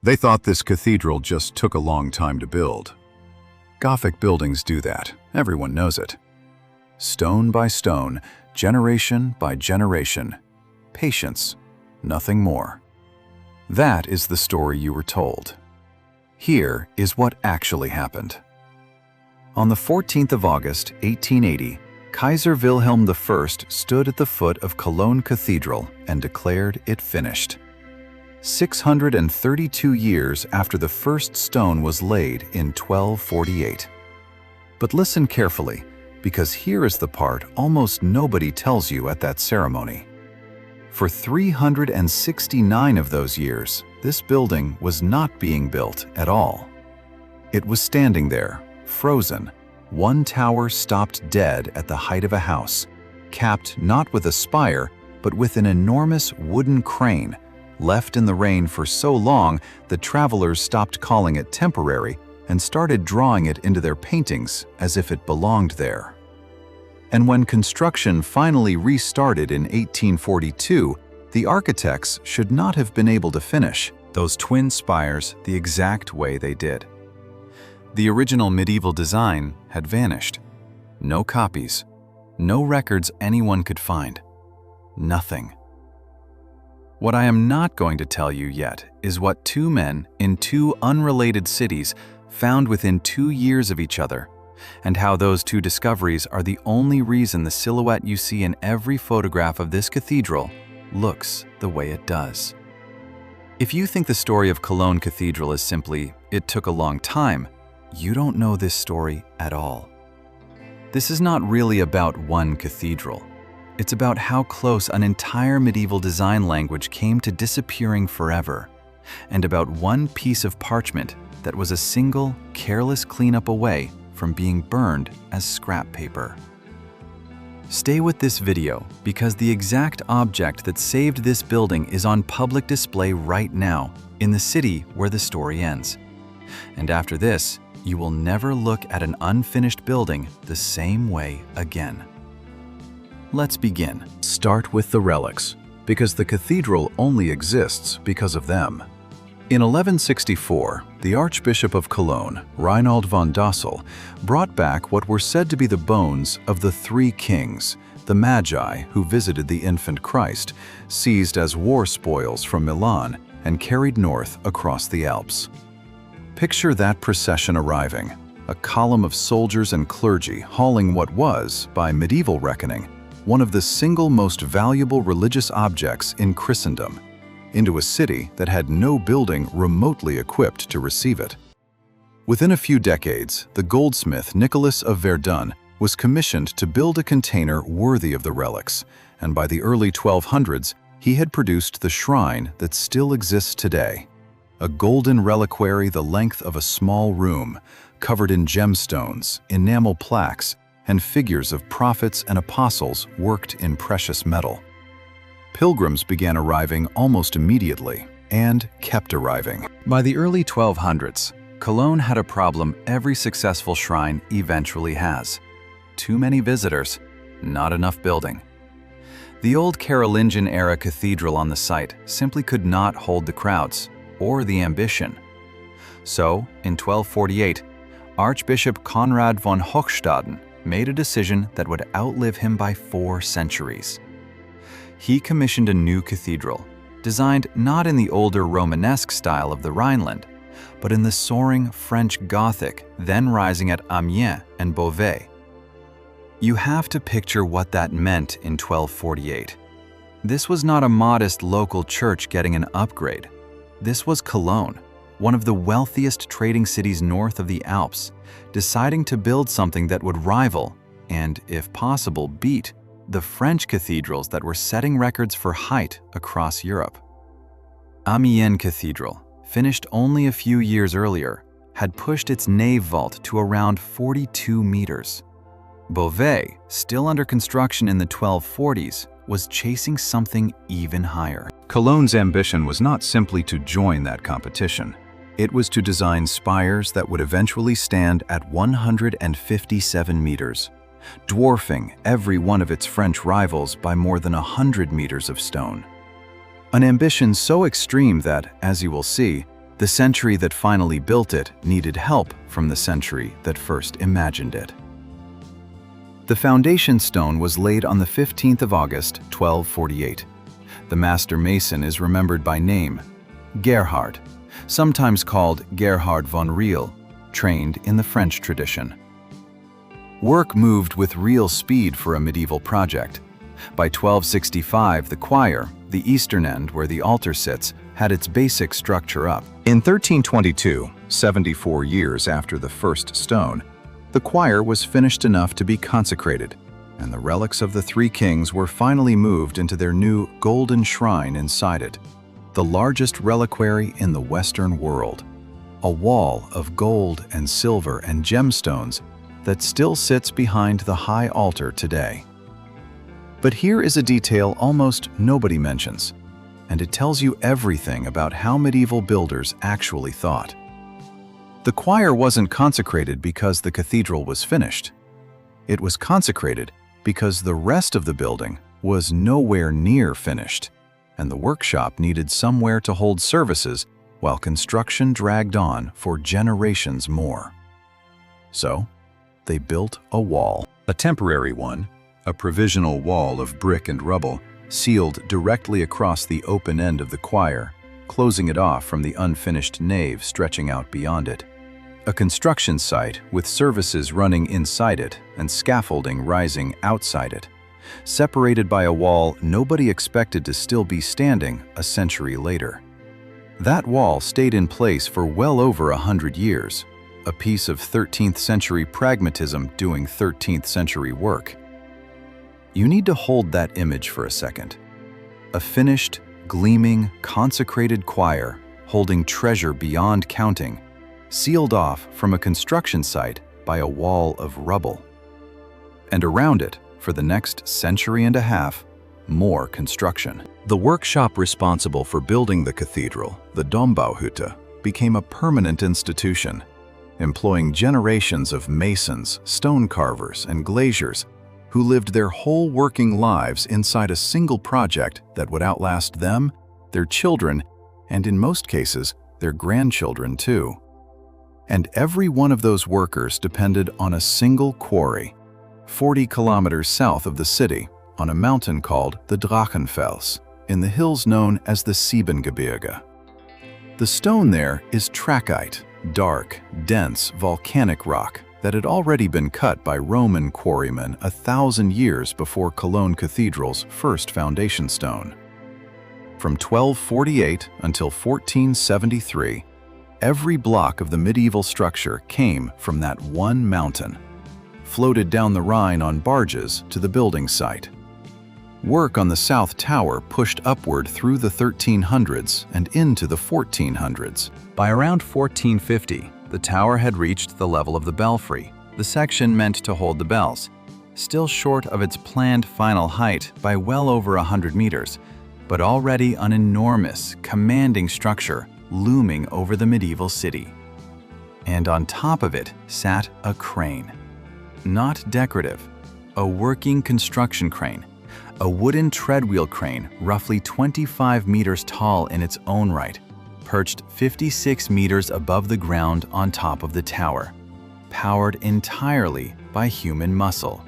They thought this cathedral just took a long time to build. Gothic buildings do that, everyone knows it. Stone by stone, generation by generation. Patience, nothing more. That is the story you were told. Here is what actually happened. On the 14th of August, 1880, Kaiser Wilhelm I stood at the foot of Cologne Cathedral and declared it finished. 632 years after the first stone was laid in 1248. But listen carefully, because here is the part almost nobody tells you at that ceremony. For 369 of those years, this building was not being built at all. It was standing there, frozen, one tower stopped dead at the height of a house, capped not with a spire, but with an enormous wooden crane, left in the rain for so long that travelers stopped calling it temporary and started drawing it into their paintings as if it belonged there. And when construction finally restarted in 1842, the architects should not have been able to finish those twin spires the exact way they did. The original medieval design had vanished. No copies, no records anyone could find. Nothing. What I am not going to tell you yet is what two men in two unrelated cities found within 2 years of each other, and how those two discoveries are the only reason the silhouette you see in every photograph of this cathedral looks the way it does. If you think the story of Cologne Cathedral is simply, it took a long time, you don't know this story at all. This is not really about one cathedral. It's about how close an entire medieval design language came to disappearing forever, and about one piece of parchment that was a single, careless cleanup away from being burned as scrap paper. Stay with this video because the exact object that saved this building is on public display right now in the city where the story ends. And after this, you will never look at an unfinished building the same way again. Let's begin. Start with the relics, because the cathedral only exists because of them. In 1164, the Archbishop of Cologne, Reinald von Dassel, brought back what were said to be the bones of the three kings, the Magi who visited the infant Christ, seized as war spoils from Milan and carried north across the Alps. Picture that procession arriving, a column of soldiers and clergy hauling what was, by medieval reckoning, one of the single most valuable religious objects in Christendom, into a city that had no building remotely equipped to receive it. Within a few decades, the goldsmith Nicholas of Verdun was commissioned to build a container worthy of the relics, and by the early 1200s, he had produced the shrine that still exists today. A golden reliquary the length of a small room, covered in gemstones, enamel plaques, and figures of prophets and apostles worked in precious metal. Pilgrims began arriving almost immediately, and kept arriving. By the early 1200s, Cologne had a problem every successful shrine eventually has. Too many visitors, not enough building. The old Carolingian-era cathedral on the site simply could not hold the crowds, or the ambition. So, in 1248, Archbishop Konrad von Hochstaden made a decision that would outlive him by 4 centuries. He commissioned a new cathedral, designed not in the older Romanesque style of the Rhineland, but in the soaring French Gothic then rising at Amiens and Beauvais. You have to picture what that meant in 1248. This was not a modest local church getting an upgrade. This was Cologne, one of the wealthiest trading cities north of the Alps, deciding to build something that would rival, and if possible beat, the French cathedrals that were setting records for height across Europe. Amiens Cathedral, finished only a few years earlier, had pushed its nave vault to around 42 meters. Beauvais, still under construction in the 1240s, was chasing something even higher. Cologne's ambition was not simply to join that competition. It was to design spires that would eventually stand at 157 meters, dwarfing every one of its French rivals by more than 100 meters of stone. An ambition so extreme that, as you will see, The century that finally built it needed help from the century that first imagined it. The foundation stone was laid on the 15th of August, 1248. The master mason is remembered by name, Gerhard, sometimes called Gerhard von Riel, trained in the French tradition. Work moved with real speed for a medieval project. By 1265, the choir, the eastern end where the altar sits, had its basic structure up. In 1322, 74 years after the first stone, the choir was finished enough to be consecrated, and the relics of the three kings were finally moved into their new golden shrine inside it, the largest reliquary in the Western world, a wall of gold and silver and gemstones that still sits behind the high altar today. But here is a detail almost nobody mentions, and it tells you everything about how medieval builders actually thought. The choir wasn't consecrated because the cathedral was finished. It was consecrated because the rest of the building was nowhere near finished, and the workshop needed somewhere to hold services while construction dragged on for generations more. So, they built a wall. A temporary one, a provisional wall of brick and rubble, sealed directly across the open end of the choir, closing it off from the unfinished nave stretching out beyond it. A construction site with services running inside it and scaffolding rising outside it, separated by a wall nobody expected to still be standing a century later. That wall stayed in place for well over 100 years, a piece of 13th century pragmatism doing 13th century work. You need to hold that image for a second. A finished, gleaming, consecrated choir holding treasure beyond counting, sealed off from a construction site by a wall of rubble. And around it, for the next century and a half, more construction. The workshop responsible for building the cathedral, the Dombauhütte, became a permanent institution, employing generations of masons, stone carvers, and glaziers who lived their whole working lives inside a single project that would outlast them, their children, and in most cases, their grandchildren too. And every one of those workers depended on a single quarry, 40 kilometers south of the city, on a mountain called the Drachenfels, in the hills known as the Siebengebirge. The stone there is trachyte, dark, dense, volcanic rock that had already been cut by Roman quarrymen 1,000 years before Cologne Cathedral's first foundation stone. From 1248 until 1473, every block of the medieval structure came from that one mountain, floated down the Rhine on barges to the building site. Work on the South Tower pushed upward through the 1300s and into the 1400s. By around 1450, the tower had reached the level of the belfry, the section meant to hold the bells, still short of its planned final height by well over 100 meters, but already an enormous, commanding structure looming over the medieval city. And on top of it sat a crane. Not decorative, a working construction crane, a wooden treadwheel crane roughly 25 meters tall in its own right, perched 56 meters above the ground on top of the tower, powered entirely by human muscle.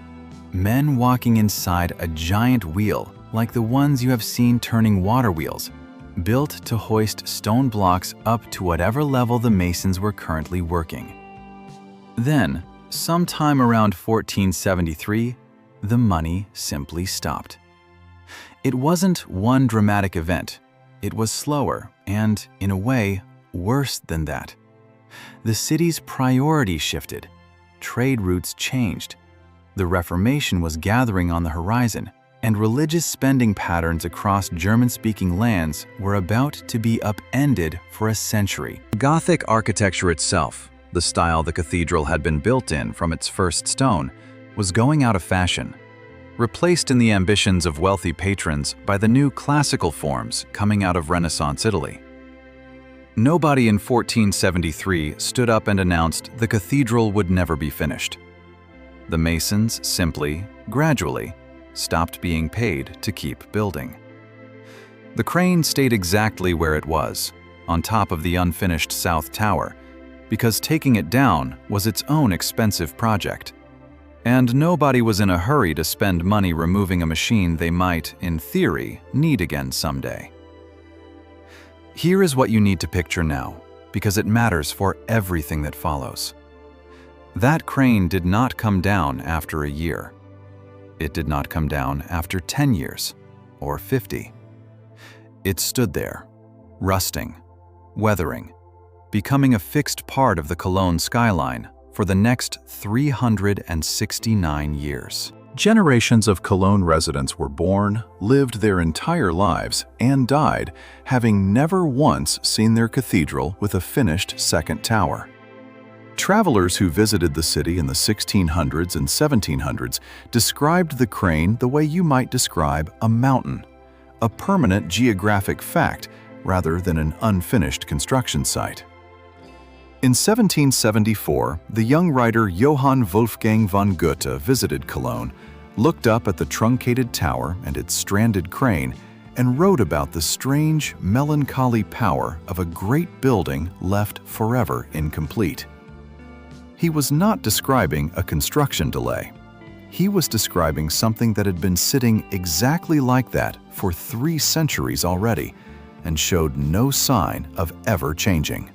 Men walking inside a giant wheel like the ones you have seen turning water wheels, built to hoist stone blocks up to whatever level the masons were currently working. Then, sometime around 1473, the money simply stopped. It wasn't one dramatic event. It was slower and, in a way, worse than that. The city's priorities shifted. Trade routes changed. The Reformation was gathering on the horizon, and religious spending patterns across German-speaking lands were about to be upended for a century. Gothic architecture itself, the style the cathedral had been built in from its first stone, was going out of fashion, replaced in the ambitions of wealthy patrons by the new classical forms coming out of Renaissance Italy. Nobody in 1473 stood up and announced the cathedral would never be finished. The masons simply, gradually, stopped being paid to keep building. The crane stayed exactly where it was, on top of the unfinished South Tower, because taking it down was its own expensive project. And nobody was in a hurry to spend money removing a machine they might, in theory, need again someday. Here is what you need to picture now, because it matters for everything that follows. That crane did not come down after a year. It did not come down after 10 years, or 50. It stood there, rusting, weathering, becoming a fixed part of the Cologne skyline for the next 369 years. Generations of Cologne residents were born, lived their entire lives, and died, having never once seen their cathedral with a finished second tower. Travelers who visited the city in the 1600s and 1700s described the crane the way you might describe a mountain, a permanent geographic fact rather than an unfinished construction site. In 1774, the young writer Johann Wolfgang von Goethe visited Cologne, looked up at the truncated tower and its stranded crane, and wrote about the strange, melancholy power of a great building left forever incomplete. He was not describing a construction delay. He was describing something that had been sitting exactly like that for 3 centuries already, and showed no sign of ever changing.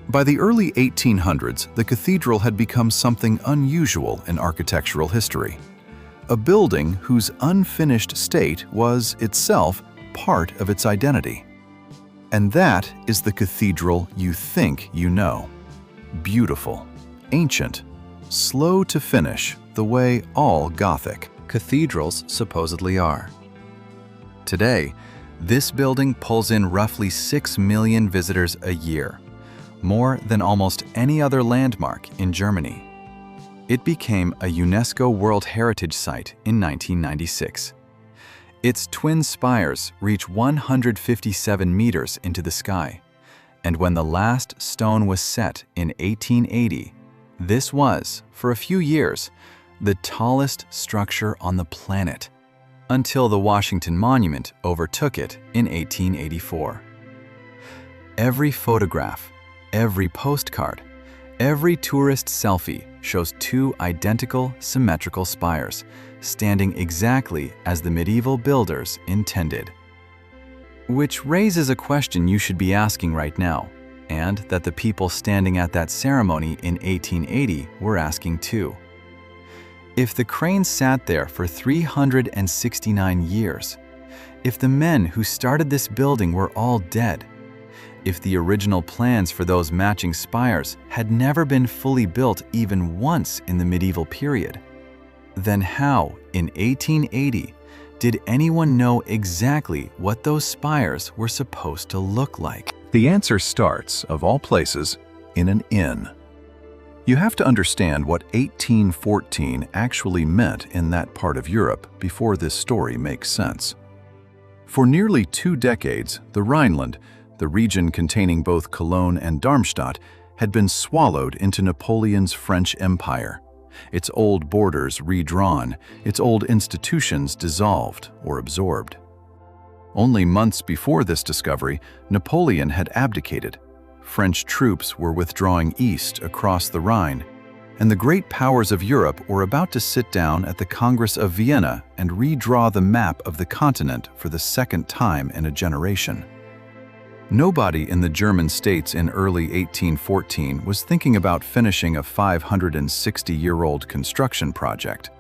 By the early 1800s, the cathedral had become something unusual in architectural history. A building whose unfinished state was, itself, part of its identity. And that is the cathedral you think you know. Beautiful, ancient, slow to finish, the way all Gothic cathedrals supposedly are. Today, this building pulls in roughly 6 million visitors a year, more than almost any other landmark in Germany. It became a UNESCO World Heritage Site in 1996. Its twin spires reach 157 meters into the sky, and when the last stone was set in 1880, this was, for a few years, the tallest structure on the planet, until the Washington Monument overtook it in 1884. Every photograph, every postcard, every tourist selfie shows 2 identical, symmetrical spires, standing exactly as the medieval builders intended. Which raises a question you should be asking right now, and that the people standing at that ceremony in 1880 were asking too. If the crane sat there for 369 years, if the men who started this building were all dead, if the original plans for those matching spires had never been fully built even once in the medieval period, then how, in 1880, did anyone know exactly what those spires were supposed to look like? The answer starts, of all places, in an inn. You have to understand what 1814 actually meant in that part of Europe before this story makes sense. For nearly 2 decades, the Rhineland, the region containing both Cologne and Darmstadt, had been swallowed into Napoleon's French Empire, its old borders redrawn, its old institutions dissolved or absorbed. Only months before this discovery, Napoleon had abdicated. French troops were withdrawing east across the Rhine, and the great powers of Europe were about to sit down at the Congress of Vienna and redraw the map of the continent for the second time in a generation. Nobody in the German states in early 1814 was thinking about finishing a 560-year-old construction project.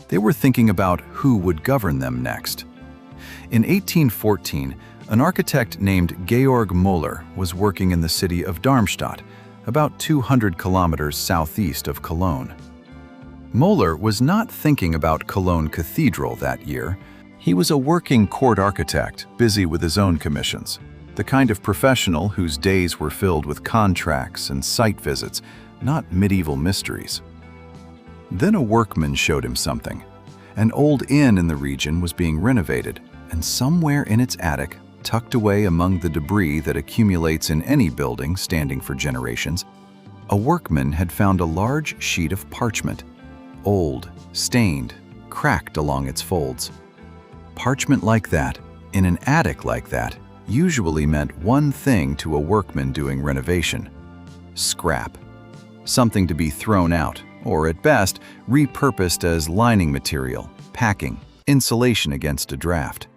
They were thinking about who would govern them next. In 1814, an architect named Georg Müller was working in the city of Darmstadt, about 200 kilometers southeast of Cologne. Müller was not thinking about Cologne Cathedral that year. He was a working court architect, busy with his own commissions. The kind of professional whose days were filled with contracts and site visits, not medieval mysteries. Then a workman showed him something. An old inn in the region was being renovated, and somewhere in its attic, tucked away among the debris that accumulates in any building standing for generations, a workman had found a large sheet of parchment, old, stained, cracked along its folds. Parchment like that, in an attic like that, usually meant one thing to a workman doing renovation: scrap. Something to be thrown out, or at best, repurposed as lining material, packing, insulation against a draft.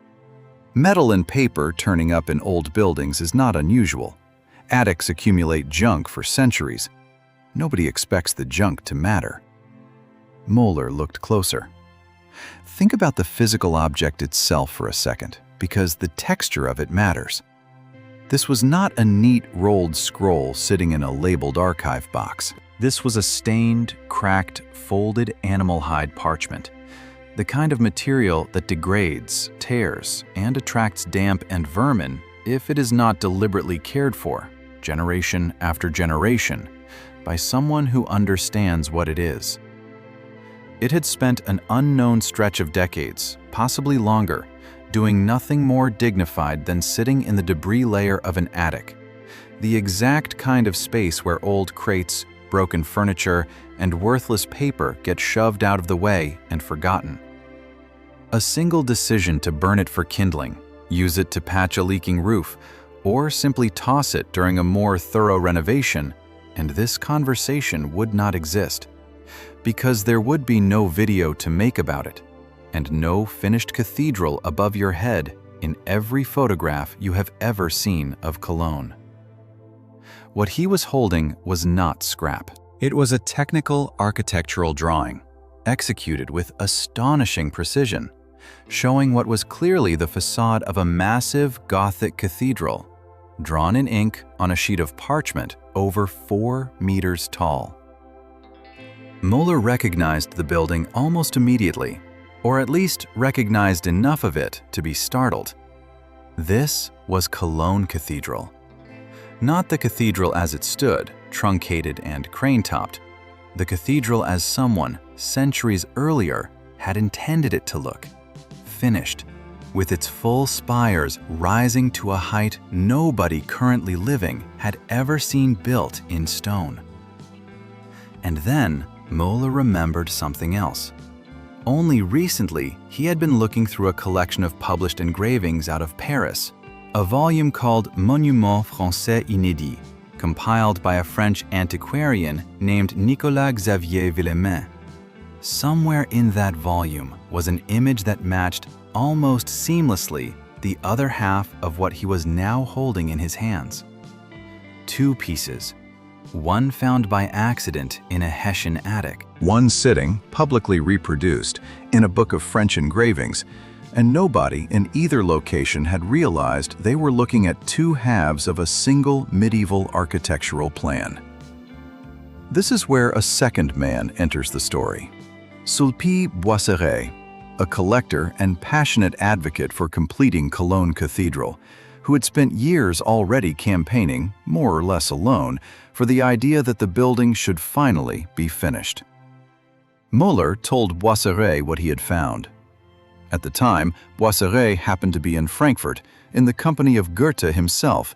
Metal and paper turning up in old buildings is not unusual. Attics accumulate junk for centuries. Nobody expects the junk to matter. Moeller looked closer. Think about the physical object itself for a second, because the texture of it matters. This was not a neat rolled scroll sitting in a labeled archive box. This was a stained, cracked, folded animal hide parchment. The kind of material that degrades, tears, and attracts damp and vermin if it is not deliberately cared for, generation after generation, by someone who understands what it is. It had spent an unknown stretch of decades, possibly longer, doing nothing more dignified than sitting in the debris layer of an attic, the exact kind of space where old crates, broken furniture, and worthless paper get shoved out of the way and forgotten. A single decision to burn it for kindling, use it to patch a leaking roof, or simply toss it during a more thorough renovation, and this conversation would not exist, because there would be no video to make about it, and no finished cathedral above your head in every photograph you have ever seen of Cologne. What he was holding was not scrap. It was a technical architectural drawing, executed with astonishing precision, showing what was clearly the facade of a massive Gothic cathedral, drawn in ink on a sheet of parchment over 4 meters tall. Moeller recognized the building almost immediately, or at least recognized enough of it to be startled. This was Cologne Cathedral. Not the cathedral as it stood, truncated and crane-topped. The cathedral as someone, centuries earlier, had intended it to look. Finished, with its full spires rising to a height nobody currently living had ever seen built in stone. And then Moeller remembered something else. Only recently, he had been looking through a collection of published engravings out of Paris, a volume called Monuments Français Inédits, compiled by a French antiquarian named Nicolas-Xavier Villemain. Somewhere in that volume was an image that matched almost seamlessly the other half of what he was now holding in his hands. 2 pieces, one found by accident in a Hessian attic, One sitting, publicly reproduced, in a book of French engravings, and nobody in either location had realized they were looking at 2 halves of a single medieval architectural plan. This is where a second man enters the story. Sulpice Boisseret, a collector and passionate advocate for completing Cologne Cathedral, who had spent years already campaigning, more or less alone, for the idea that the building should finally be finished. Moeller told Boisseret what he had found. At the time, Boisseret happened to be in Frankfurt, in the company of Goethe himself,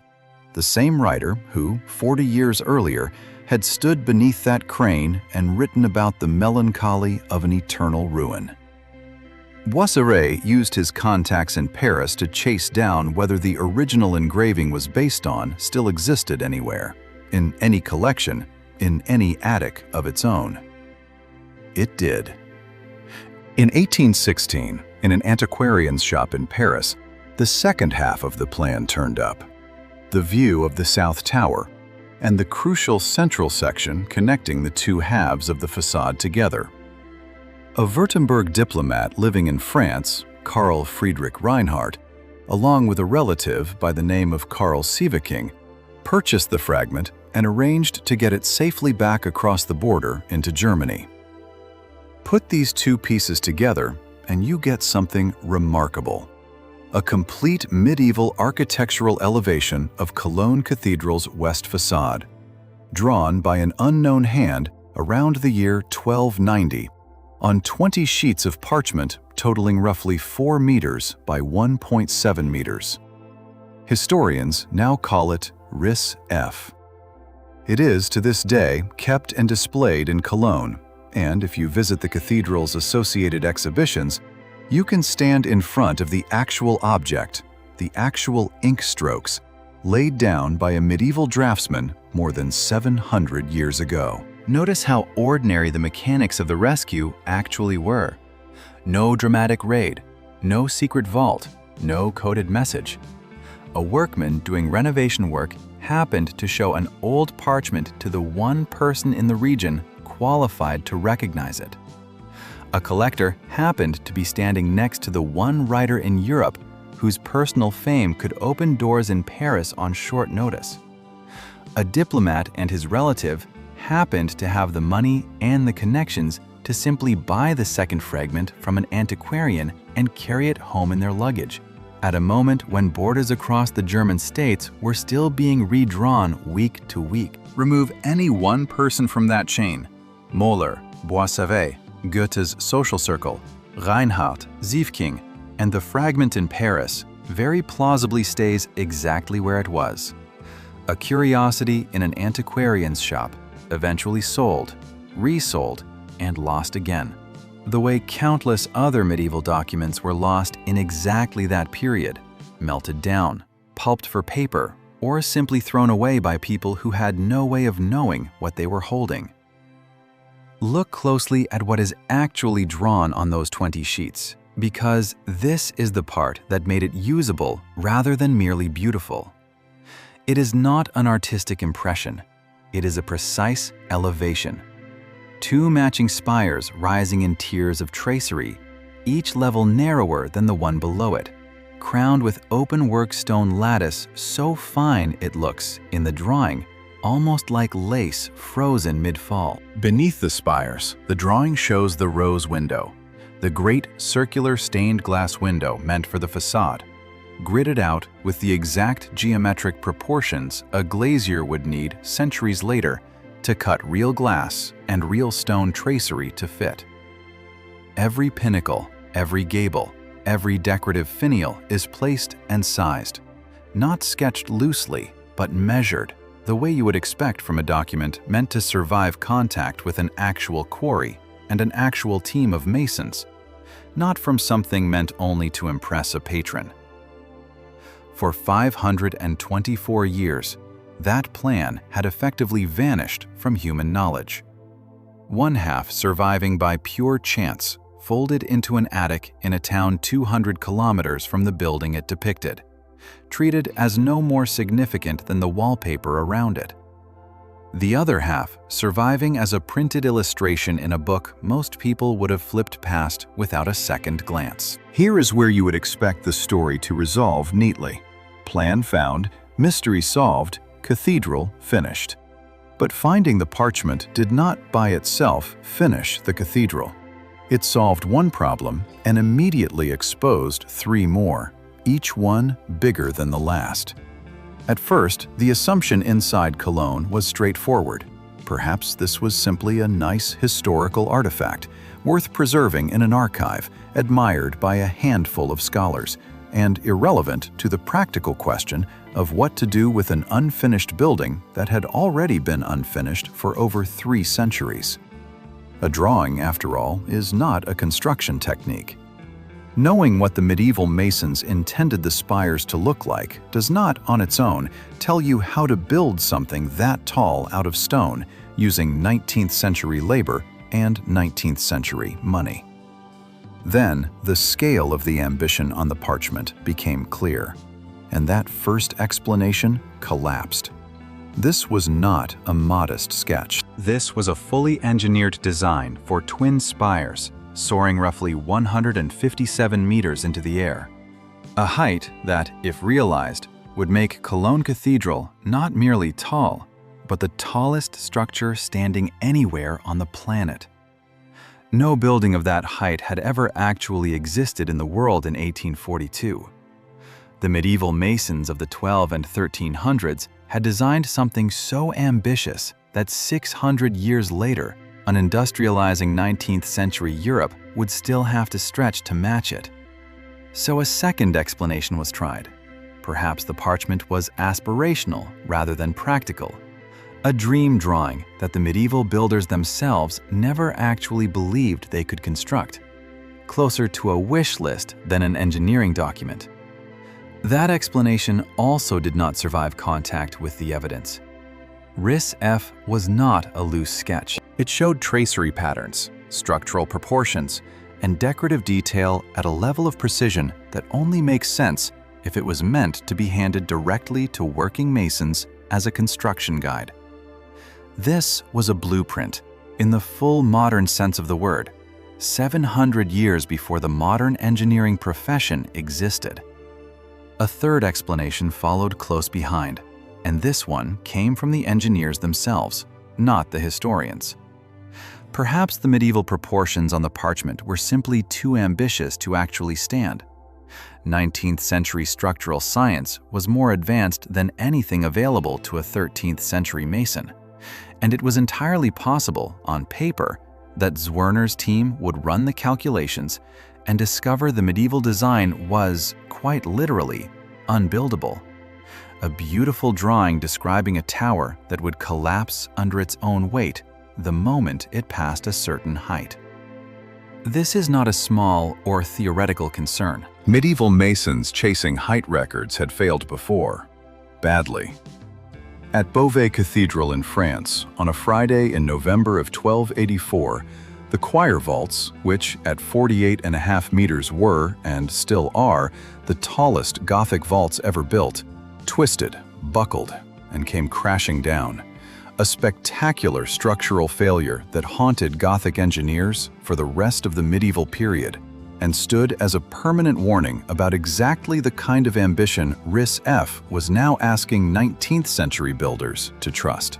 the same writer who, 40 years earlier, had stood beneath that crane and written about the melancholy of an eternal ruin. Boisseret used his contacts in Paris to chase down whether the original engraving was based on still existed anywhere, in any collection, in any attic of its own. It did. In 1816, in an antiquarian's shop in Paris, the second half of the plan turned up. The view of the South Tower, and the crucial central section connecting the 2 halves of the facade together. A Württemberg diplomat living in France, Karl Friedrich Reinhardt, along with a relative by the name of Karl Sieveking, purchased the fragment and arranged to get it safely back across the border into Germany. Put these 2 pieces together and you get something remarkable. A complete medieval architectural elevation of Cologne Cathedral's west facade, drawn by an unknown hand around the year 1290 on 20 sheets of parchment totaling roughly 4 meters by 1.7 meters. Historians now call it Ris F. It is to this day kept and displayed in Cologne, and if you visit the cathedral's associated exhibitions, you can stand in front of the actual object, the actual ink strokes, laid down by a medieval draftsman more than 700 years ago. Notice how ordinary the mechanics of the rescue actually were. No dramatic raid, no secret vault, no coded message. A workman doing renovation work happened to show an old parchment to the one person in the region qualified to recognize it. A collector happened to be standing next to the one writer in Europe whose personal fame could open doors in Paris on short notice. A diplomat and his relative happened to have the money and the connections to simply buy the second fragment from an antiquarian and carry it home in their luggage, at a moment when borders across the German states were still being redrawn week to week. Remove any one person from that chain: Moller, Boissavert, Goethe's social circle, Reinhardt, Siefking, and the fragment in Paris very plausibly stays exactly where it was. A curiosity in an antiquarian's shop, eventually sold, resold, and lost again, the way countless other medieval documents were lost in exactly that period, melted down, pulped for paper, or simply thrown away by people who had no way of knowing what they were holding. Look closely at what is actually drawn on those 20 sheets, because this is the part that made it usable rather than merely beautiful. It is not an artistic impression. It is a precise elevation. Two matching spires rising in tiers of tracery, each level narrower than the one below it, crowned with open-work stone lattice so fine it looks, in the drawing, almost like lace frozen mid-fall. Beneath the spires, the drawing shows the rose window, the great circular stained glass window meant for the facade, gridded out with the exact geometric proportions a glazier would need centuries later to cut real glass and real stone tracery to fit. Every pinnacle, every gable, every decorative finial is placed and sized, not sketched loosely, but measured, the way you would expect from a document meant to survive contact with an actual quarry and an actual team of masons, not from something meant only to impress a patron. For 524 years, that plan had effectively vanished from human knowledge. One half surviving by pure chance, folded into an attic in a town 200 kilometers from the building it depicted, treated as no more significant than the wallpaper around it. The other half surviving as a printed illustration in a book most people would have flipped past without a second glance. Here is where you would expect the story to resolve neatly. Plan found, mystery solved, cathedral finished. But finding the parchment did not by itself finish the cathedral. It solved one problem and immediately exposed three more, each one bigger than the last. At first, the assumption inside Cologne was straightforward. Perhaps this was simply a nice historical artifact, worth preserving in an archive, admired by a handful of scholars, and irrelevant to the practical question of what to do with an unfinished building that had already been unfinished for over 3 centuries. A drawing, after all, is not a construction technique. Knowing what the medieval masons intended the spires to look like does not, on its own, tell you how to build something that tall out of stone using 19th century labor and 19th century money. Then, the scale of the ambition on the parchment became clear, and that first explanation collapsed. This was not a modest sketch. This was a fully engineered design for twin spires, soaring roughly 157 meters into the air. A height that, if realized, would make Cologne Cathedral not merely tall, but the tallest structure standing anywhere on the planet. No building of that height had ever actually existed in the world in 1842. The medieval masons of the 12 and 1300s had designed something so ambitious that 600 years later, an industrializing 19th century Europe would still have to stretch to match it. So a second explanation was tried. Perhaps the parchment was aspirational rather than practical. A dream drawing that the medieval builders themselves never actually believed they could construct. Closer to a wish list than an engineering document. That explanation also did not survive contact with the evidence. Riss F was not a loose sketch. It showed tracery patterns, structural proportions, and decorative detail at a level of precision that only makes sense if it was meant to be handed directly to working masons as a construction guide. This was a blueprint, in the full modern sense of the word, 700 years before the modern engineering profession existed. A third explanation followed close behind, and this one came from the engineers themselves, not the historians. Perhaps the medieval proportions on the parchment were simply too ambitious to actually stand. 19th century structural science was more advanced than anything available to a 13th century mason, and it was entirely possible, on paper, that Zwirner's team would run the calculations and discover the medieval design was, quite literally, unbuildable. A beautiful drawing describing a tower that would collapse under its own weight the moment it passed a certain height. This is not a small or theoretical concern. Medieval masons chasing height records had failed before, badly. At Beauvais Cathedral in France, on a Friday in November of 1284, the choir vaults, which at 48.5 meters were, and still are, the tallest Gothic vaults ever built, twisted, buckled, and came crashing down. A spectacular structural failure that haunted Gothic engineers for the rest of the medieval period, and stood as a permanent warning about exactly the kind of ambition Riss F was now asking 19th century builders to trust.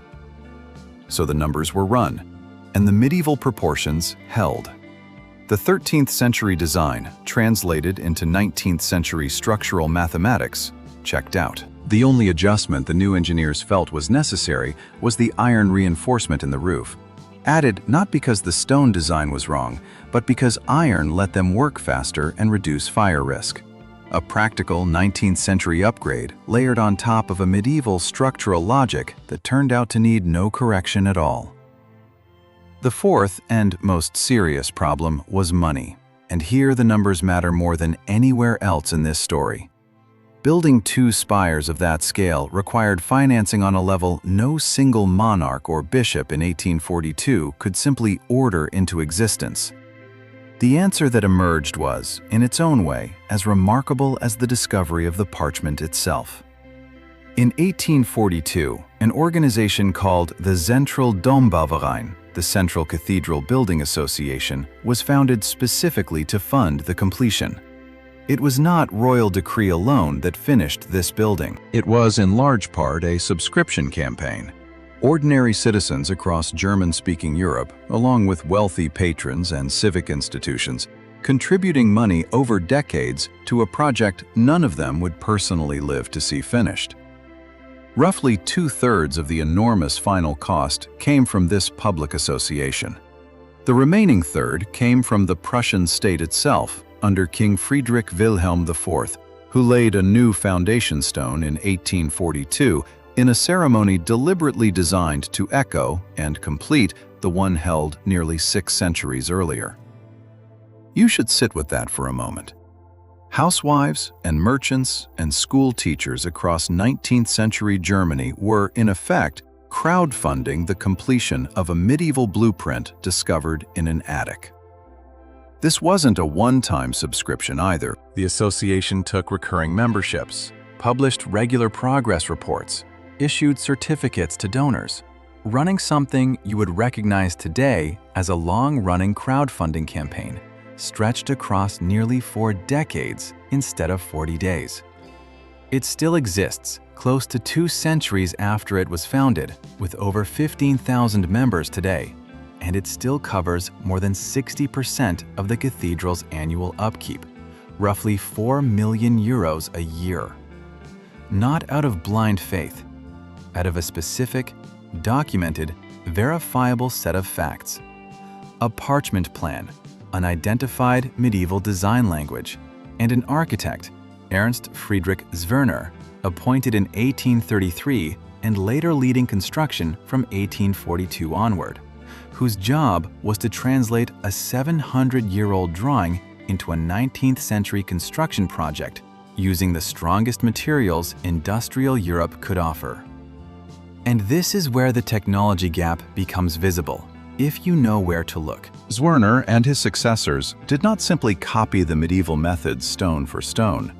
So the numbers were run, and the medieval proportions held. The 13th century design, translated into 19th century structural mathematics, checked out. The only adjustment the new engineers felt was necessary was the iron reinforcement in the roof, added not because the stone design was wrong, but because iron let them work faster and reduce fire risk. A practical 19th century upgrade layered on top of a medieval structural logic that turned out to need no correction at all. The fourth and most serious problem was money, and here the numbers matter more than anywhere else in this story. Building 2 spires of that scale required financing on a level no single monarch or bishop in 1842 could simply order into existence. The answer that emerged was, in its own way, as remarkable as the discovery of the parchment itself. In 1842, an organization called the Zentrale Dombouwverein, the Central Cathedral Building Association, was founded specifically to fund the completion. It was not royal decree alone that finished this building. It was in large part a subscription campaign. Ordinary citizens across German-speaking Europe, along with wealthy patrons and civic institutions, contributing money over decades to a project none of them would personally live to see finished. Roughly 2/3 of the enormous final cost came from this public association. The remaining third came from the Prussian state itself, under King Friedrich Wilhelm IV, who laid a new foundation stone in 1842 in a ceremony deliberately designed to echo and complete the one held nearly 6 centuries earlier. You should sit with that for a moment. Housewives and merchants and school teachers across 19th century Germany were, in effect, crowdfunding the completion of a medieval blueprint discovered in an attic. This wasn't a one-time subscription either. The association took recurring memberships, published regular progress reports, issued certificates to donors, running something you would recognize today as a long-running crowdfunding campaign, stretched across nearly 4 decades instead of 40 days. It still exists, close to 2 centuries after it was founded, with over 15,000 members today, and it still covers more than 60% of the cathedral's annual upkeep, roughly 4 million euros a year. Not out of blind faith, out of a specific, documented, verifiable set of facts. A parchment plan, an identified medieval design language, and an architect, Ernst Friedrich Zwirner, appointed in 1833 and later leading construction from 1842 onward, whose job was to translate a 700-year-old drawing into a 19th century construction project using the strongest materials industrial Europe could offer. And this is where the technology gap becomes visible, if you know where to look. Zwirner and his successors did not simply copy the medieval methods stone for stone.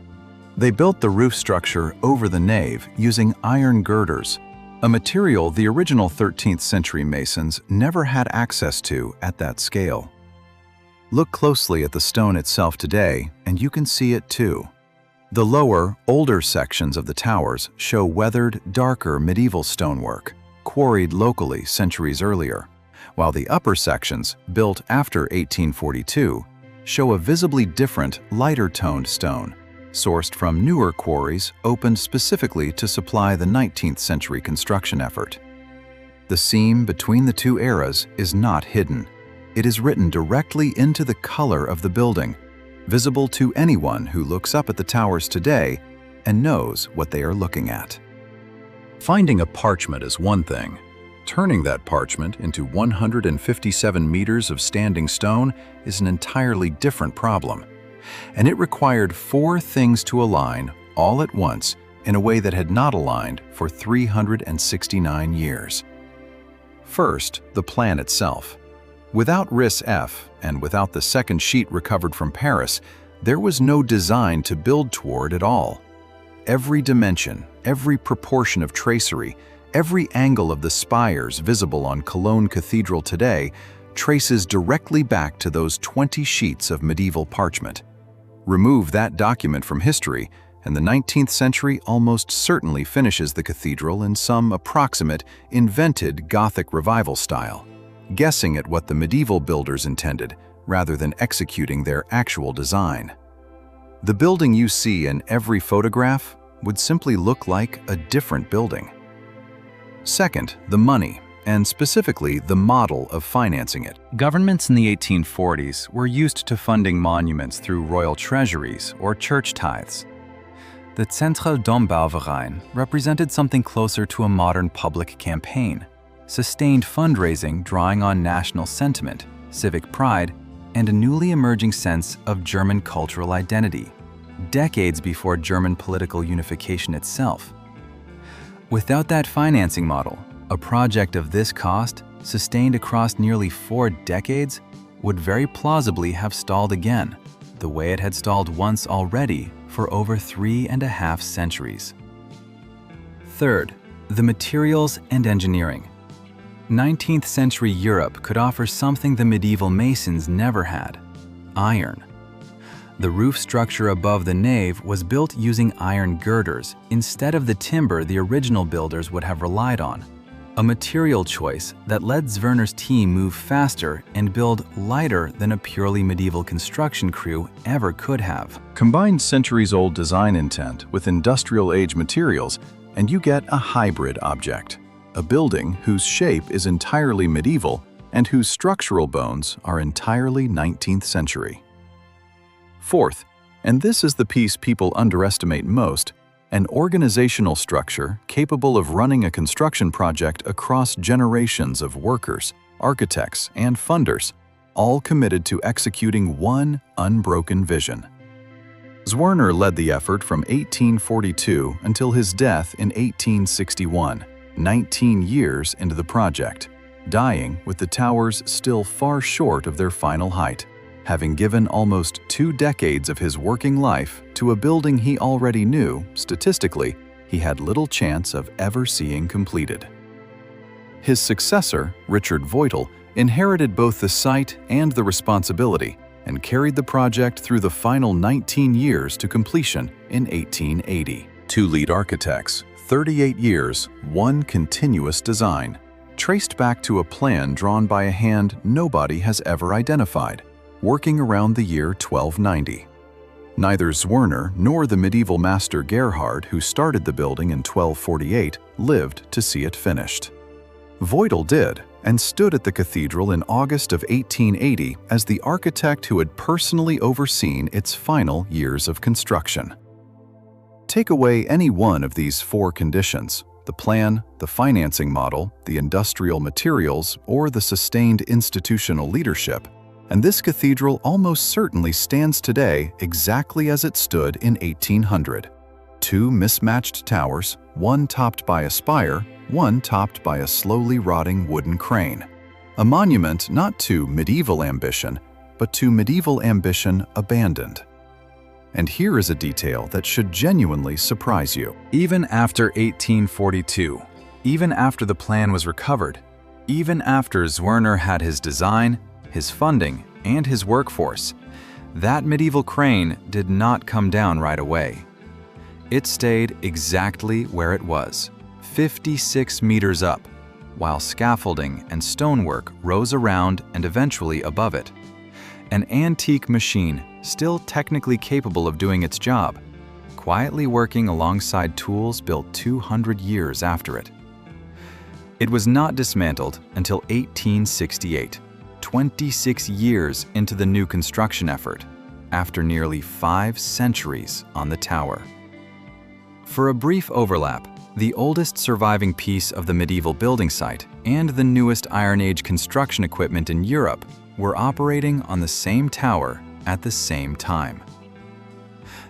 They built the roof structure over the nave using iron girders, a material the original 13th century masons never had access to at that scale. Look closely at the stone itself today, and you can see it too. The lower, older sections of the towers show weathered, darker medieval stonework, quarried locally centuries earlier, while the upper sections, built after 1842, show a visibly different, lighter-toned stone, sourced from newer quarries opened specifically to supply the 19th century construction effort. The seam between the two eras is not hidden. It is written directly into the color of the building, visible to anyone who looks up at the towers today and knows what they are looking at. Finding a parchment is one thing. Turning that parchment into 157 meters of standing stone is an entirely different problem. And it required 4 things to align all at once in a way that had not aligned for 369 years. First, the plan itself. Without RIS F and without the second sheet recovered from Paris, there was no design to build toward at all. Every dimension, every proportion of tracery, every angle of the spires visible on Cologne Cathedral today traces directly back to those 20 sheets of medieval parchment. Remove that document from history, and the 19th century almost certainly finishes the cathedral in some approximate, invented Gothic revival style, guessing at what the medieval builders intended rather than executing their actual design. The building you see in every photograph would simply look like a different building. Second, the money, and specifically the model of financing it. Governments in the 1840s were used to funding monuments through royal treasuries or church tithes. The Zentrale Dombauverein represented something closer to a modern public campaign, sustained fundraising drawing on national sentiment, civic pride, and a newly emerging sense of German cultural identity, decades before German political unification itself. Without that financing model, a project of this cost, sustained across nearly 4 decades, would very plausibly have stalled again, the way it had stalled once already for over 3.5 centuries. Third, the materials and engineering. 19th century Europe could offer something the medieval masons never had: iron. The roof structure above the nave was built using iron girders instead of the timber the original builders would have relied on, a material choice that led Zwirner's team move faster and build lighter than a purely medieval construction crew ever could have. Combine centuries-old design intent with industrial-age materials, and you get a hybrid object, a building whose shape is entirely medieval and whose structural bones are entirely 19th century. Fourth, and this is the piece people underestimate most, an organizational structure capable of running a construction project across generations of workers, architects, and funders, all committed to executing one unbroken vision. Zwirner led the effort from 1842 until his death in 1861, 19 years into the project, dying with the towers still far short of their final height, having given almost 2 decades of his working life to a building he already knew, statistically, he had little chance of ever seeing completed. His successor, Richard Voitel, inherited both the site and the responsibility and carried the project through the final 19 years to completion in 1880. 2 lead architects, 38 years, 1 continuous design, traced back to a plan drawn by a hand nobody has ever identified, working around the year 1290. Neither Zwirner nor the medieval master Gerhard, who started the building in 1248, lived to see it finished. Voitel did, and stood at the cathedral in August of 1880 as the architect who had personally overseen its final years of construction. Take away any one of these 4 conditions: the plan, the financing model, the industrial materials, or the sustained institutional leadership, And this cathedral almost certainly stands today exactly as it stood in 1800. Two mismatched towers, one topped by a spire, one topped by a slowly rotting wooden crane. A monument not to medieval ambition, but to medieval ambition abandoned. And here is a detail that should genuinely surprise you. Even after 1842, even after the plan was recovered, even after Zwirner had his design, his funding, and his workforce, that medieval crane did not come down right away. It stayed exactly where it was, 56 meters up, while scaffolding and stonework rose around and eventually above it. An antique machine, still technically capable of doing its job, quietly working alongside tools built 200 years after it. It was not dismantled until 1868, 26 years into the new construction effort, after nearly 5 centuries on the tower. For a brief overlap, the oldest surviving piece of the medieval building site and the newest Iron Age construction equipment in Europe were operating on the same tower at the same time.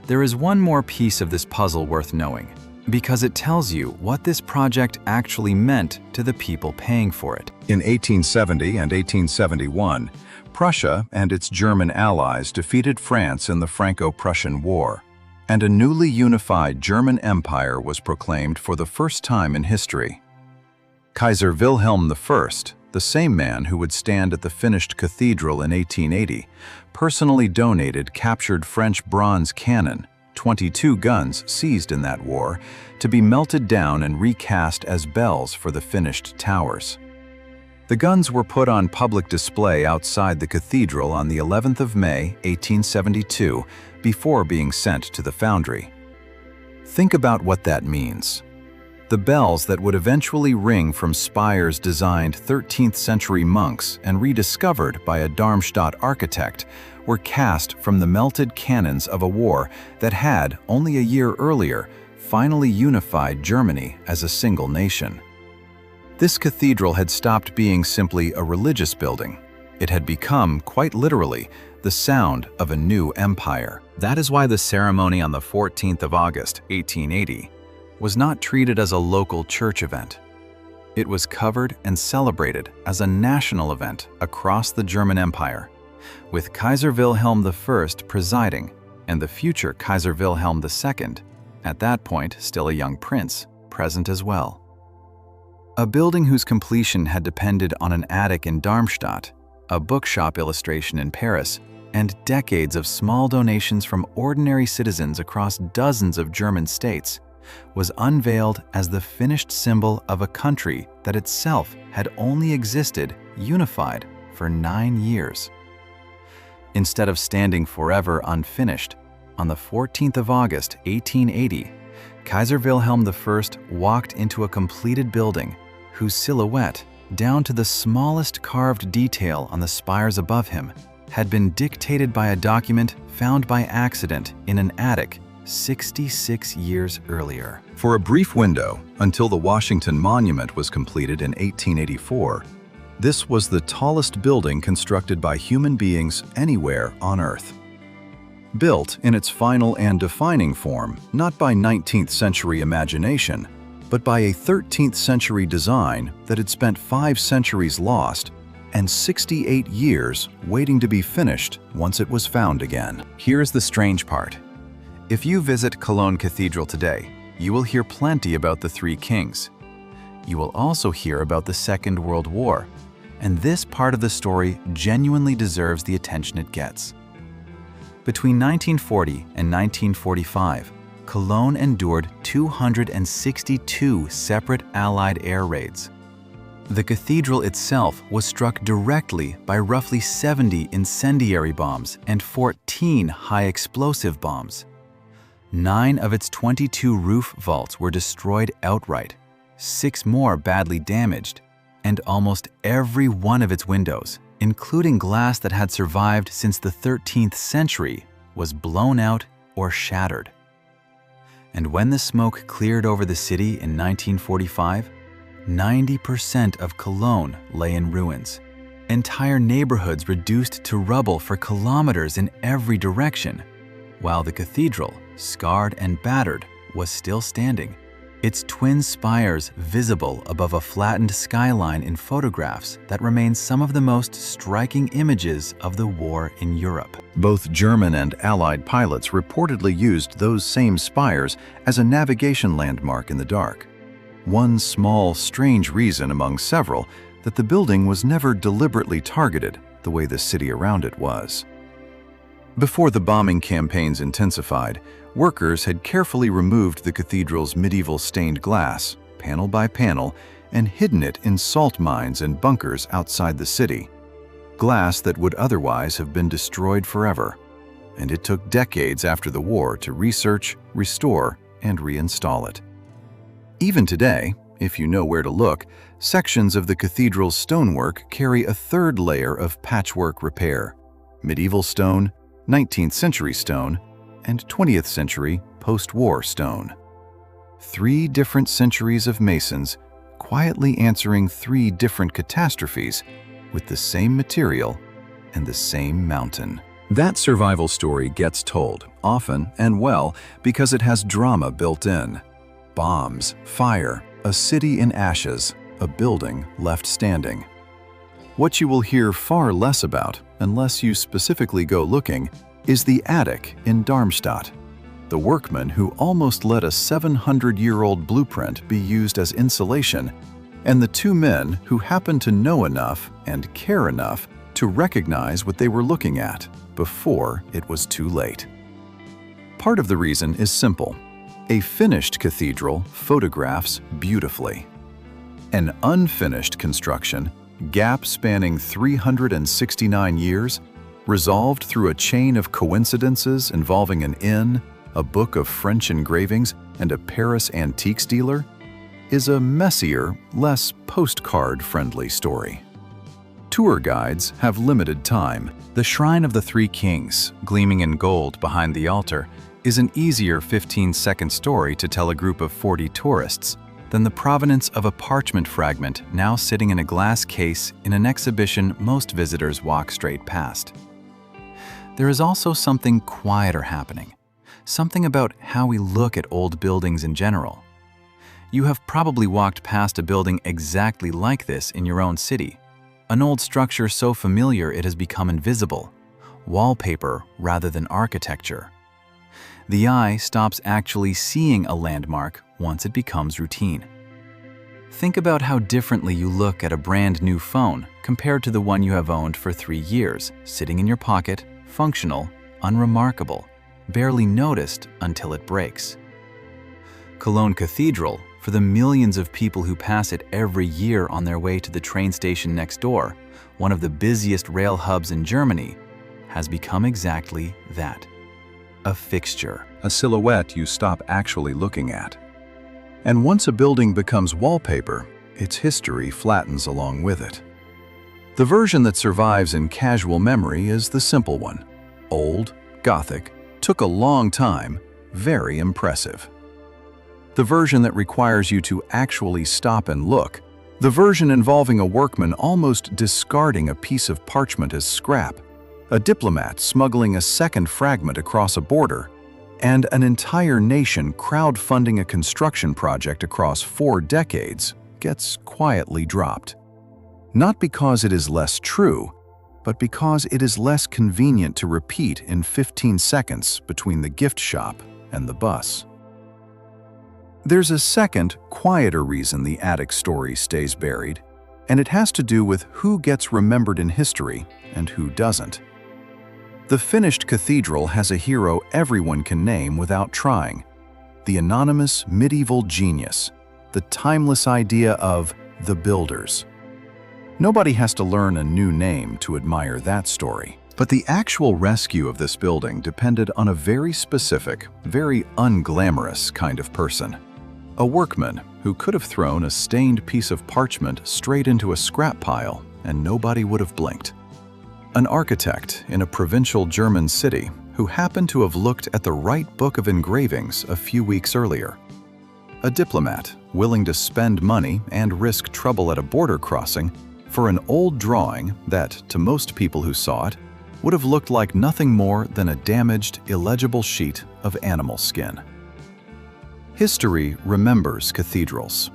There is one more piece of this puzzle worth knowing, because it tells you what this project actually meant to the people paying for it. In 1870 and 1871, Prussia and its German allies defeated France in the Franco-Prussian War, and a newly unified German Empire was proclaimed for the first time in history. Kaiser Wilhelm I, the same man who would stand at the finished cathedral in 1880, personally donated captured French bronze cannon, 22 guns seized in that war, to be melted down and recast as bells for the finished towers. The guns were put on public display outside the cathedral on the 11th of May, 1872, before being sent to the foundry. Think about what that means. The bells that would eventually ring from spires designed 13th century monks and rediscovered by a Darmstadt architect were cast from the melted cannons of a war that had, only a year earlier, finally unified Germany as a single nation. This cathedral had stopped being simply a religious building. It had become, quite literally, the sound of a new empire. That is why the ceremony on the 14th of August, 1880, was not treated as a local church event. It was covered and celebrated as a national event across the German Empire, with Kaiser Wilhelm I presiding and the future Kaiser Wilhelm II, at that point still a young prince, present as well. A building whose completion had depended on an attic in Darmstadt, a bookshop illustration in Paris, and decades of small donations from ordinary citizens across dozens of German states, was unveiled as the finished symbol of a country that itself had only existed unified for 9 years. Instead of standing forever unfinished, on the 14th of August, 1880, Kaiser Wilhelm I walked into a completed building whose silhouette, down to the smallest carved detail on the spires above him, had been dictated by a document found by accident in an attic 66 years earlier. For a brief window, until the Washington Monument was completed in 1884, this was the tallest building constructed by human beings anywhere on Earth. Built in its final and defining form, not by 19th century imagination, but by a 13th century design that had spent 5 centuries lost and 68 years waiting to be finished once it was found again. Here's the strange part. If you visit Cologne Cathedral today, you will hear plenty about the Three Kings. You will also hear about the Second World War, and this part of the story genuinely deserves the attention it gets. Between 1940 and 1945, Cologne endured 262 separate Allied air raids. The cathedral itself was struck directly by roughly 70 incendiary bombs and 14 high-explosive bombs. 9 of its 22 roof vaults were destroyed outright, 6 more badly damaged, and almost every one of its windows, including glass that had survived since the 13th century, was blown out or shattered. And when the smoke cleared over the city in 1945, 90% of Cologne lay in ruins, Entire neighborhoods reduced to rubble for kilometers in every direction, while the cathedral, scarred and battered, was still standing, its twin spires visible above a flattened skyline in photographs that remain some of the most striking images of the war in Europe. Both German and Allied pilots reportedly used those same spires as a navigation landmark in the dark. One small, strange reason among several that the building was never deliberately targeted the way the city around it was. Before the bombing campaigns intensified, workers had carefully removed the cathedral's medieval stained glass, panel by panel, and hidden it in salt mines and bunkers outside the city. Glass that would otherwise have been destroyed forever. And it took decades after the war to research, restore, and reinstall it. Even today, if you know where to look, sections of the cathedral's stonework carry a third layer of patchwork repair: medieval stone, 19th century stone, and 20th century post-war stone. 3 different centuries of masons quietly answering 3 different catastrophes with the same material and the same mountain. That survival story gets told, often and well, because it has drama built in. Bombs, fire, a city in ashes, a building left standing. What you will hear far less about, unless you specifically go looking, is the attic in Darmstadt, the workman who almost let a 700-year-old blueprint be used as insulation, and the 2 men who happened to know enough and care enough to recognize what they were looking at before it was too late. Part of the reason is simple. A finished cathedral photographs beautifully. An unfinished construction, gap spanning 369 years, resolved through a chain of coincidences involving an inn, a book of French engravings, and a Paris antiques dealer, is a messier, less postcard-friendly story. Tour guides have limited time. The Shrine of the Three Kings, gleaming in gold behind the altar, is an easier 15-second story to tell a group of 40 tourists than the provenance of a parchment fragment now sitting in a glass case in an exhibition most visitors walk straight past. There is also something quieter happening, something about how we look at old buildings in general. You have probably walked past a building exactly like this in your own city, an old structure so familiar it has become invisible, wallpaper rather than architecture. The eye stops actually seeing a landmark once it becomes routine. Think about how differently you look at a brand new phone compared to the one you have owned for 3 years, sitting in your pocket, functional, unremarkable, barely noticed until it breaks. Cologne Cathedral, for the millions of people who pass it every year on their way to the train station next door, one of the busiest rail hubs in Germany, has become exactly that. A fixture. A silhouette you stop actually looking at. And once a building becomes wallpaper, its history flattens along with it. The version that survives in casual memory is the simple one. Old, Gothic, took a long time, very impressive. The version that requires you to actually stop and look, the version involving a workman almost discarding a piece of parchment as scrap, a diplomat smuggling a second fragment across a border, and an entire nation crowdfunding a construction project across 4 decades, gets quietly dropped. Not because it is less true, but because it is less convenient to repeat in 15 seconds between the gift shop and the bus. There's a second, quieter reason the attic story stays buried, and it has to do with who gets remembered in history and who doesn't. The finished cathedral has a hero everyone can name without trying: the anonymous medieval genius, the timeless idea of the builders. Nobody has to learn a new name to admire that story. But the actual rescue of this building depended on a very specific, very unglamorous kind of person. A workman who could have thrown a stained piece of parchment straight into a scrap pile and nobody would have blinked. An architect in a provincial German city who happened to have looked at the right book of engravings a few weeks earlier. A diplomat willing to spend money and risk trouble at a border crossing for an old drawing that, to most people who saw it, would have looked like nothing more than a damaged, illegible sheet of animal skin. History remembers cathedrals.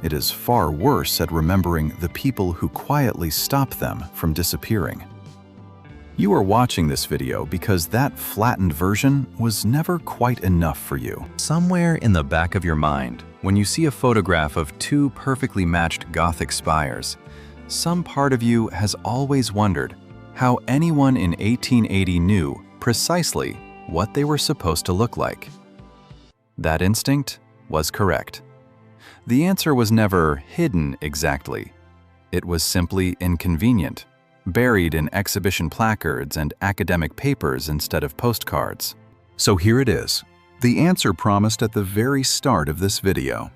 It is far worse at remembering the people who quietly stop them from disappearing. You are watching this video because that flattened version was never quite enough for you. Somewhere in the back of your mind, when you see a photograph of two perfectly matched Gothic spires, some part of you has always wondered how anyone in 1880 knew precisely what they were supposed to look like. That instinct was correct. The answer was never hidden exactly. It was simply inconvenient, buried in exhibition placards and academic papers instead of postcards. So here it is, the answer promised at the very start of this video.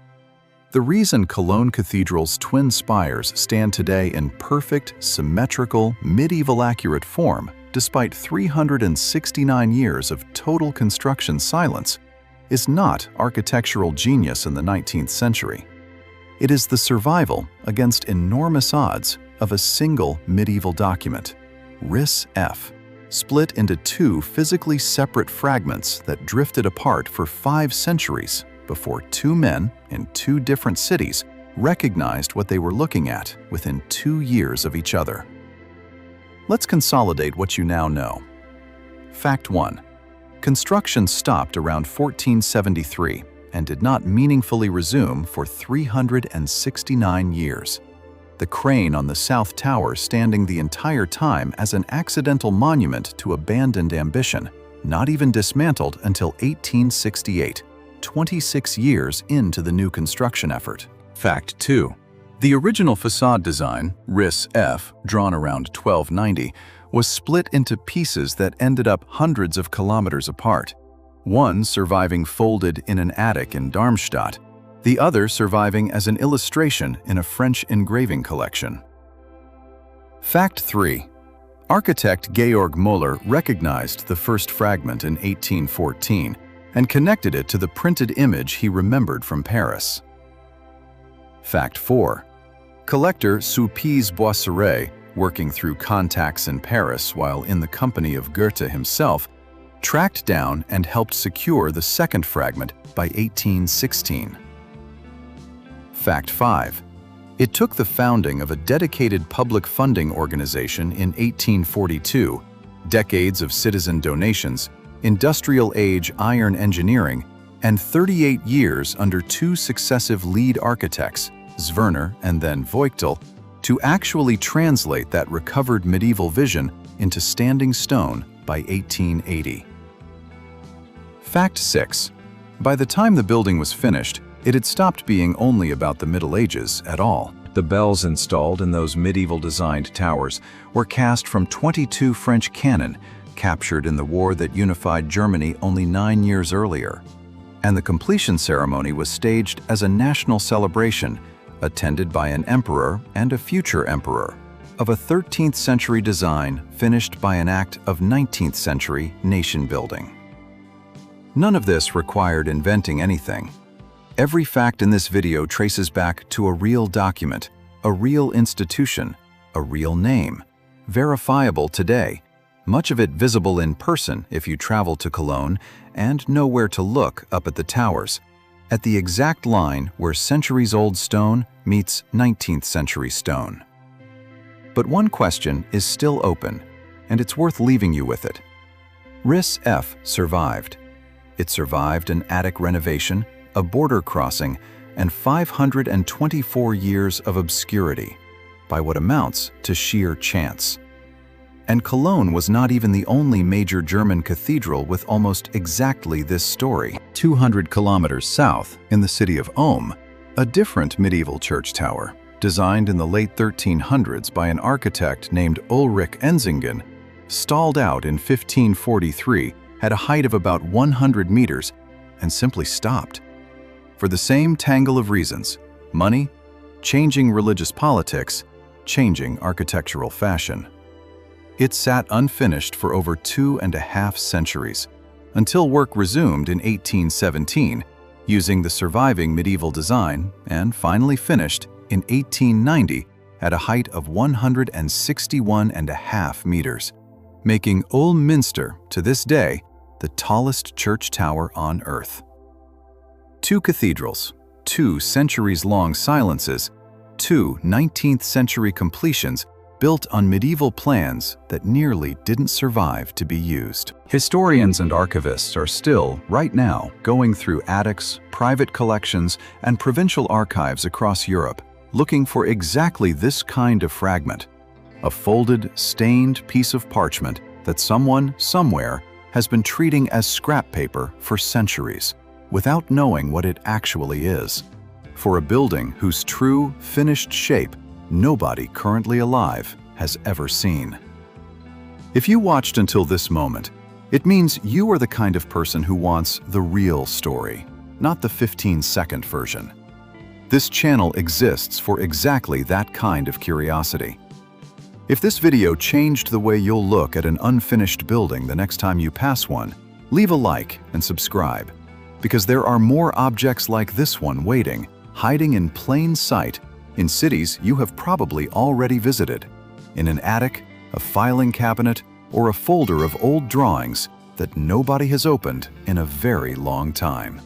The reason Cologne Cathedral's twin spires stand today in perfect, symmetrical, medieval accurate form, despite 369 years of total construction silence, is not architectural genius in the 19th century. It is the survival, against enormous odds, of a single medieval document, Ris F, split into two physically separate fragments that drifted apart for 5 centuries before two men in two different cities recognized what they were looking at within 2 years of each other. Let's consolidate what you now know. Fact 1. Construction stopped around 1473 and did not meaningfully resume for 369 years. The crane on the South Tower standing the entire time as an accidental monument to abandoned ambition, not even dismantled until 1868, 26 years into the new construction effort. Fact 2. The original facade design, Ris F, drawn around 1290, was split into pieces that ended up hundreds of kilometers apart, one surviving folded in an attic in Darmstadt, the other surviving as an illustration in a French engraving collection. Fact 3. Architect Georg Müller recognized the first fragment in 1814 and connected it to the printed image he remembered from Paris. Fact 4. Collector Sulpice Boisseret, working through contacts in Paris while in the company of Goethe himself, tracked down and helped secure the second fragment by 1816. Fact 5. It took the founding of a dedicated public funding organization in 1842, decades of citizen donations, industrial-age iron engineering, and 38 years under two successive lead architects, Zwirner and then Voigtel, to actually translate that recovered medieval vision into standing stone by 1880. Fact 6. By the time the building was finished, it had stopped being only about the Middle Ages at all. The bells installed in those medieval-designed towers were cast from 22 French cannon, captured in the war that unified Germany only 9 years earlier. And the completion ceremony was staged as a national celebration, attended by an emperor and a future emperor, of a 13th century design finished by an act of 19th century nation building. None of this required inventing anything. Every fact in this video traces back to a real document, a real institution, a real name, verifiable today, much of it visible in person if you travel to Cologne and know where to look up at the towers, at the exact line where centuries-old stone meets 19th century stone. But one question is still open, and it's worth leaving you with it. Ris F survived. It survived an attic renovation, a border crossing, and 524 years of obscurity, by what amounts to sheer chance. And Cologne was not even the only major German cathedral with almost exactly this story. 200 kilometers south, in the city of Ulm, a different medieval church tower, designed in the late 1300s by an architect named Ulrich Enzingen, stalled out in 1543 at a height of about 100 meters and simply stopped. For the same tangle of reasons: money, changing religious politics, changing architectural fashion. It sat unfinished for over 2.5 centuries, until work resumed in 1817, using the surviving medieval design, and finally finished in 1890 at a height of 161.5 meters, making Minster, to this day, the tallest church tower on Earth. 2 cathedrals, 2 centuries-long silences, 2 19th-century completions built on medieval plans that nearly didn't survive to be used. Historians and archivists are still, right now, going through attics, private collections, and provincial archives across Europe, looking for exactly this kind of fragment, a folded, stained piece of parchment that someone, somewhere, has been treating as scrap paper for centuries, without knowing what it actually is. For a building whose true, finished shape nobody currently alive has ever seen. If you watched until this moment, it means you are the kind of person who wants the real story, not the 15-second version. This channel exists for exactly that kind of curiosity. If this video changed the way you'll look at an unfinished building the next time you pass one, leave a like and subscribe, because there are more objects like this one waiting, hiding in plain sight, in cities you have probably already visited, in an attic, a filing cabinet, or a folder of old drawings that nobody has opened in a very long time.